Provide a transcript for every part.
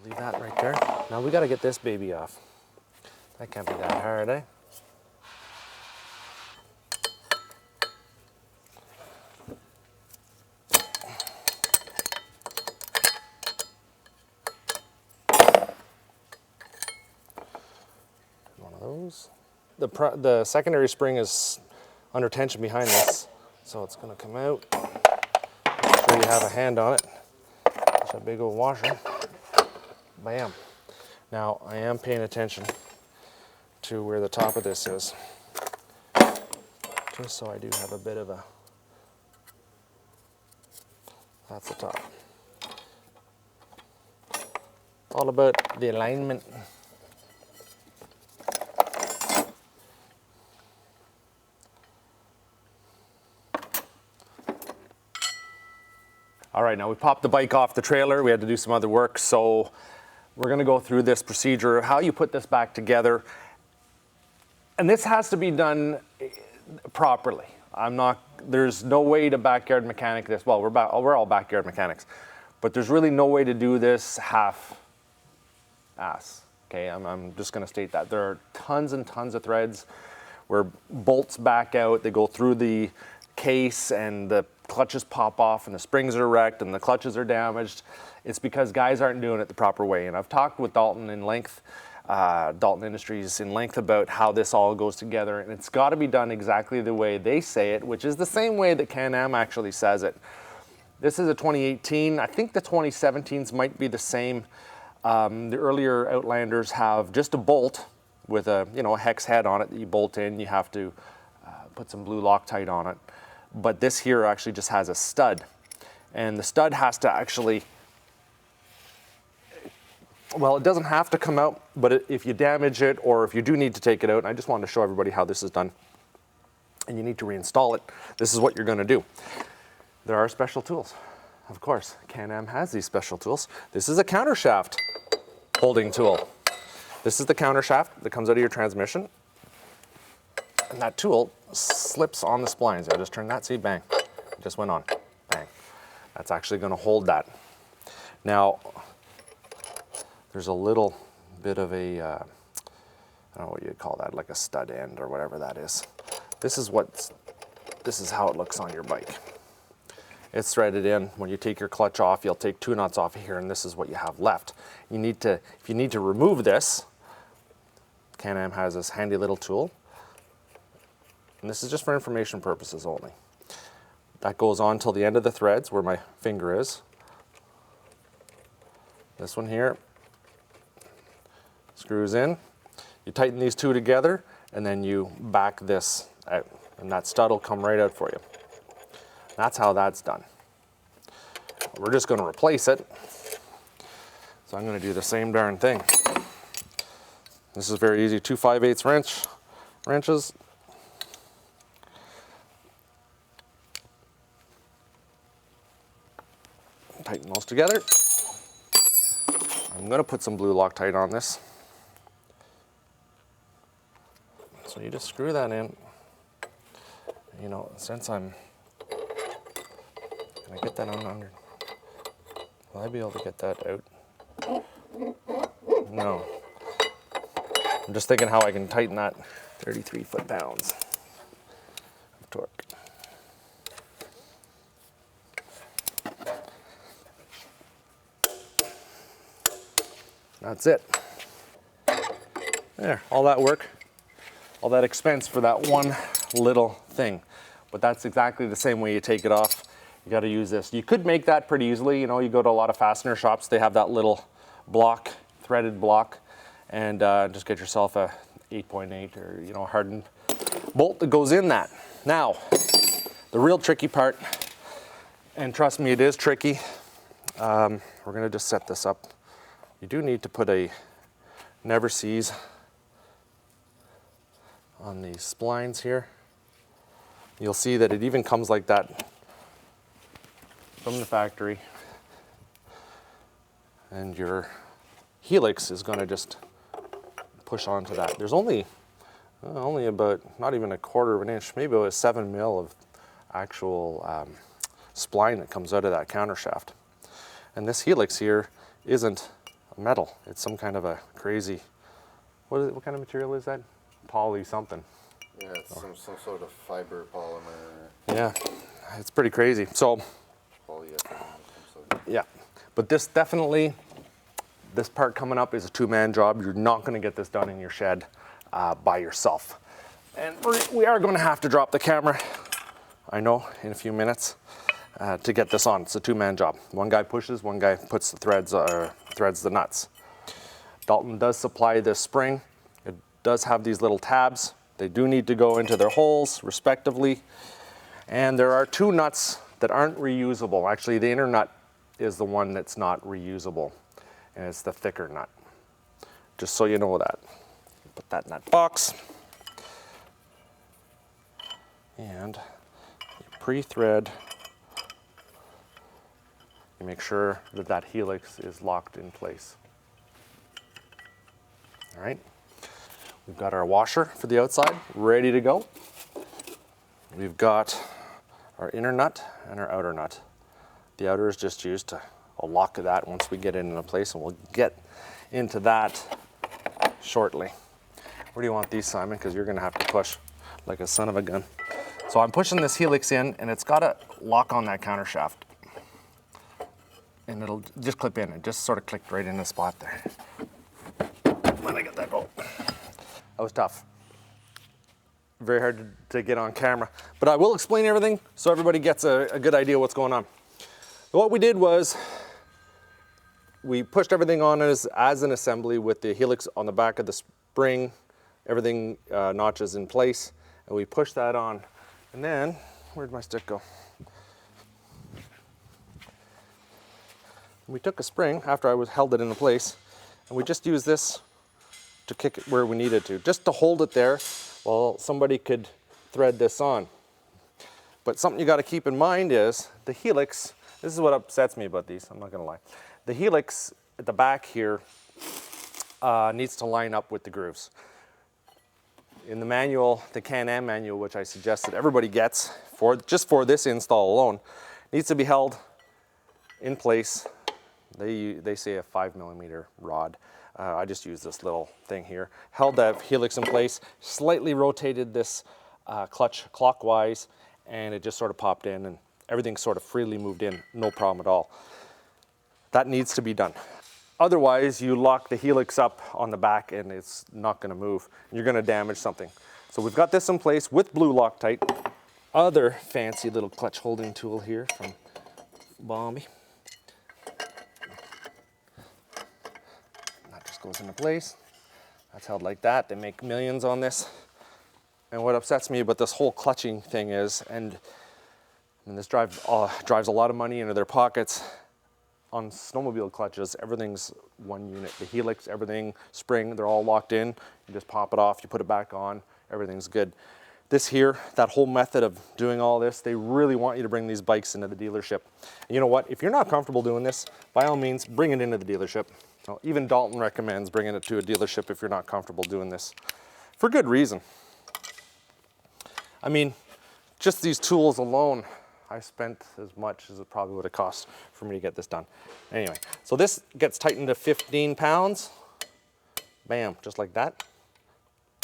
Leave that right there. Now we got to get this baby off. That can't be that hard, eh? One of those. The secondary spring is under tension behind this, so it's going to come out. Make sure you have a hand on it. It's a big old washer. Bam. Now I am paying attention to where the top of this is, just so I do have a bit of a, that's the top. All about the alignment. All right, now we popped the bike off the trailer. We had to do some other work, so we're gonna go through this procedure, how you put this back together. And this has to be done properly. There's no way to backyard mechanic this. Well, we're all backyard mechanics, but there's really no way to do this half-ass. Okay, I'm just gonna state that. There are tons and tons of threads where bolts back out, they go through the case and the clutches pop off and the springs are wrecked and the clutches are damaged. It's because guys aren't doing it the proper way. And I've talked with Dalton Industries in length about how this all goes together, and it's got to be done exactly the way they say it, which is the same way that Can-Am actually says it. This is a 2018. I think the 2017s might be the same. The earlier Outlanders have just a bolt with a hex head on it that you bolt in. You have to put some blue Loctite on it. But this here actually just has a stud, and the stud has to actually, well, it doesn't have to come out, but if you damage it or if you do need to take it out, and I just wanted to show everybody how this is done, and you need to reinstall it, this is what you're going to do. There are special tools. Of course, Can-Am has these special tools. This is a countershaft holding tool. This is the countershaft that comes out of your transmission. And that tool slips on the splines. I just turned that, see, bang, it just went on, bang. That's actually going to hold that. Now, there's a little bit of a, I don't know what you'd call that, like a stud end or whatever that is. This is how it looks on your bike. It's threaded in. When you take your clutch off, you'll take 2 nuts off of here, and this is what you have left. If you need to remove this, Can-Am has this handy little tool. And this is just for information purposes only. That goes on till the end of the threads where my finger is. This one here screws in. You tighten these two together and then you back this out, and that stud will come right out for you. That's how that's done. We're just going to replace it. So I'm going to do the same darn thing. This is very easy. 2 5/8 wrenches. Tighten those together. I'm going to put some blue Loctite on this. So you just screw that in. Since can I get that on under? Will I be able to get that out? No. I'm just thinking how I can tighten that 33 foot-pounds of torque. That's it. There, all that work, all that expense for that one little thing. But that's exactly the same way you take it off. You got to use this. You could make that pretty easily. You go to a lot of fastener shops, they have that little block, threaded block, and just get yourself a 8.8 or hardened bolt that goes in that. Now, the real tricky part, and trust me, it is tricky. We're going to just set this up. You do need to put a never seize on these splines here. You'll see that it even comes like that from the factory. And your helix is going to just push onto that. There's only about, not even a 1/4 of an inch, maybe about 7 mil of actual spline that comes out of that countershaft. And this helix here isn't metal. It's some kind of a crazy, what kind of material is that? Poly something. Yeah, it's some sort of fiber polymer. Yeah, it's pretty crazy. So, Polyethylene of some sort. yeah, but this definitely, this part coming up is a two-man job. You're not going to get this done in your shed by yourself. And we are going to have to drop the camera, I know, in a few minutes to get this on. It's a two-man job. One guy pushes, one guy puts the threads the nuts. Dalton does supply this spring. It does have these little tabs. They do need to go into their holes respectively. And there are two nuts that aren't reusable. Actually, the inner nut is the one that's not reusable, and it's the thicker nut. Just so you know that. Put that in that box. And you pre-thread. You make sure that that helix is locked in place. All right. We've got our washer for the outside ready to go. We've got our inner nut and our outer nut. The outer is just used to lock that once we get it into place, and we'll get into that shortly. Where do you want these, Simon? Because you're going to have to push like a son of a gun. So I'm pushing this helix in, and it's got to lock on that counter shaft. And it'll just clip in. It just sort of clicked right in the spot there. When I get that roll. That was tough. Very hard to get on camera. But I will explain everything so everybody gets a good idea what's going on. What we did was we pushed everything on as an assembly with the helix on the back of the spring, everything notches in place, and we pushed that on. And then, where'd my stick go? We took a spring after I held it into place, and we just used this to kick it where we needed to, just to hold it there while somebody could thread this on. But something you got to keep in mind is the helix. This is what upsets me about these, I'm not going to lie. The helix at the back here needs to line up with the grooves. In the manual, the Can-Am manual, which I suggest that everybody gets just for this install alone, needs to be held in place. They say a 5mm rod. I just use this little thing here. Held that helix in place, slightly rotated this clutch clockwise, and it just sort of popped in, and everything sort of freely moved in, no problem at all. That needs to be done. Otherwise, you lock the helix up on the back and it's not going to move. You're going to damage something. So we've got this in place with blue Loctite. Other fancy little clutch holding tool here from Bombi. That just goes into place. That's held like that. They make millions on this. And what upsets me about this whole clutching thing is, and this drives a lot of money into their pockets. On snowmobile clutches, everything's one unit. The helix, everything, spring, they're all locked in. You just pop it off, you put it back on, everything's good. This here, that whole method of doing all this, they really want you to bring these bikes into the dealership. And you know what? If you're not comfortable doing this, by all means, bring it into the dealership. Well, even Dalton recommends bringing it to a dealership if you're not comfortable doing this. For good reason. I mean, just these tools alone, I spent as much as it probably would have cost for me to get this done. Anyway, so this gets tightened to 15 pounds. Bam, just like that.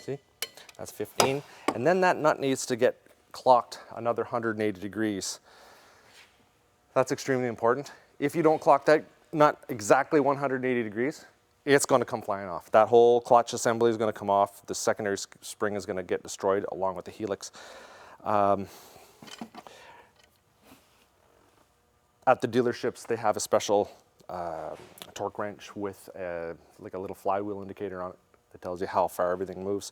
See, that's 15. And then that nut needs to get clocked another 180 degrees. That's extremely important. If you don't clock that nut exactly 180 degrees, it's going to come flying off. That whole clutch assembly is going to come off. The secondary spring is going to get destroyed along with the helix. At the dealerships, they have a special torque wrench with like a little flywheel indicator on it that tells you how far everything moves.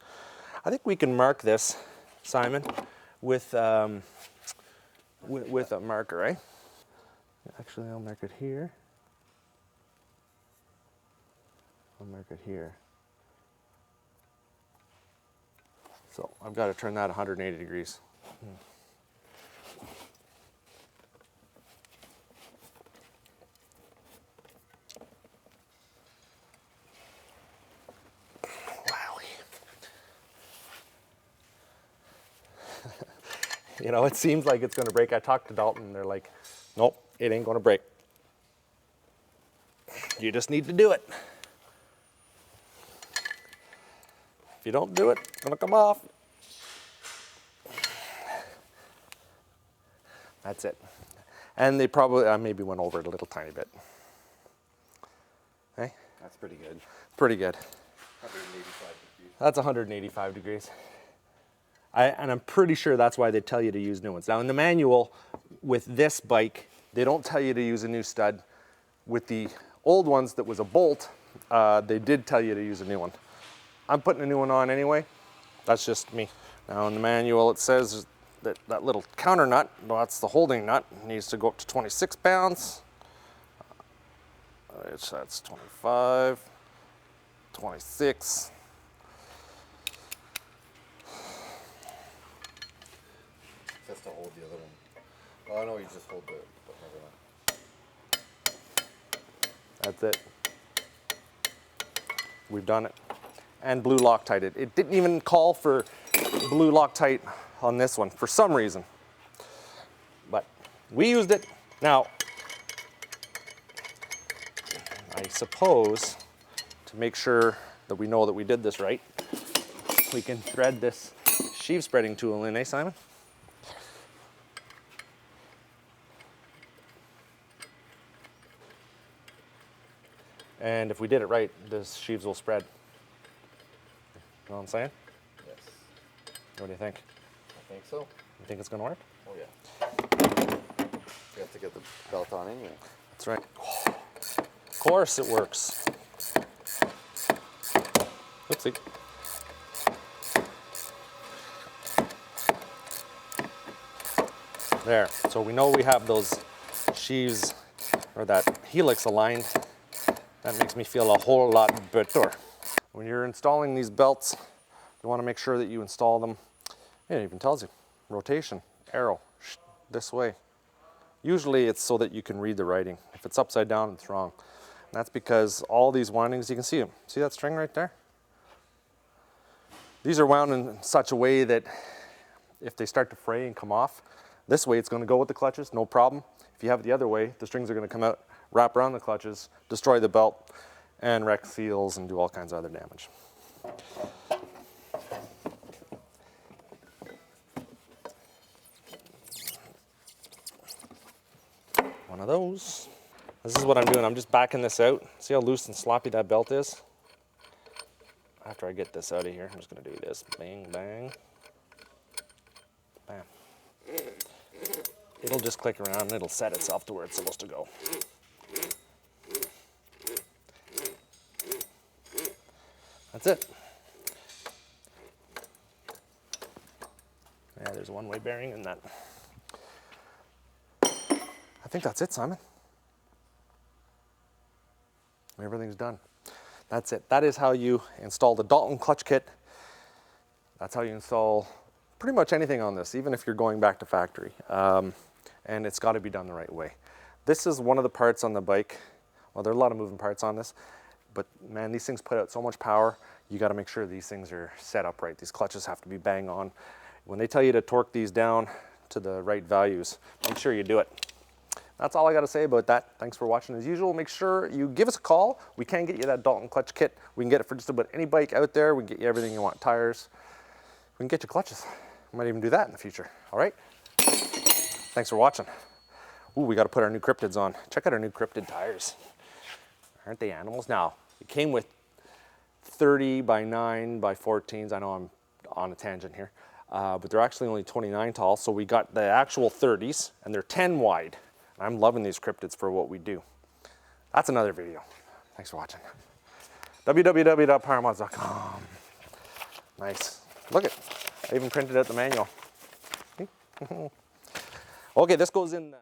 I think we can mark this, Simon, with a marker, eh? Actually, I'll mark it here. I'll mark it here. So I've got to turn that 180 degrees. You know, it seems like it's going to break. I talked to Dalton and they're like, nope, it ain't going to break. You just need to do it. If you don't do it, it's gonna come off. That's it. And they probably, maybe went over it a little tiny bit. Hey? That's pretty good. Pretty good. 185 degrees. That's 185 degrees. And I'm pretty sure that's why they tell you to use new ones. Now in the manual with this bike, they don't tell you to use a new stud. With the old ones that was a bolt, they did tell you to use a new one. I'm putting a new one on anyway. That's just me. Now in the manual it says that that little counter nut, well, that's the holding nut, needs to go up to 26 pounds. That's 25, 26. Just to hold the other one. Oh, I know you just hold the, but never mind. That's it. We've done it. And blue Loctite it. It didn't even call for blue Loctite on this one for some reason. But we used it. Now, I suppose to make sure that we know that we did this right, we can thread this sheave spreading tool in, eh, Simon? And if we did it right, the sheaves will spread. You know what I'm saying? Yes. What do you think? I think so. You think it's gonna work? Oh yeah. You have to get the belt on anyway. That's right. Of course it works. Oopsie. There, so we know we have those sheaves or that helix aligned. That makes me feel a whole lot better. When you're installing these belts, you want to make sure that you install them. It even tells you, rotation, arrow, this way. Usually it's so that you can read the writing. If it's upside down, it's wrong. And that's because all these windings, you can see them. See that string right there? These are wound in such a way that if they start to fray and come off, this way it's going to go with the clutches, no problem. If you have it the other way, the strings are going to come out, wrap around the clutches, destroy the belt, and wreck seals and do all kinds of other damage. One of those. This is what I'm doing. I'm just backing this out. See how loose and sloppy that belt is? After I get this out of here, I'm just going to do this. Bang, bang. Bam. It'll just click around and it'll set itself to where it's supposed to go. That's it. Yeah, there's a one-way bearing in that. I think that's it, Simon. Everything's done. That's it. That is how you install the DALTON clutch kit. That's how you install pretty much anything on this, even if you're going back to factory. And it's got to be done the right way. This is one of the parts on the bike. Well, there are a lot of moving parts on this, but man, these things put out so much power. You got to make sure these things are set up right. These clutches have to be bang on. When they tell you to torque these down to the right values, make sure you do it. That's all I got to say about that. Thanks for watching as usual. Make sure you give us a call. We can get you that DALTON clutch kit. We can get it for just about any bike out there. We can get you everything you want, tires. We can get you clutches. We might even do that in the future. All right? Thanks for watching. Ooh, we got to put our new cryptids on. Check out our new cryptid tires. Aren't they animals? Now, it came with 30 by 9 by 14s. I know I'm on a tangent here. But they're actually only 29 tall. So we got the actual 30s, and they're 10 wide. I'm loving these cryptids for what we do. That's another video. Thanks for watching. www.powermods.com. Nice. Look it. I even printed out the manual. Okay, this goes in the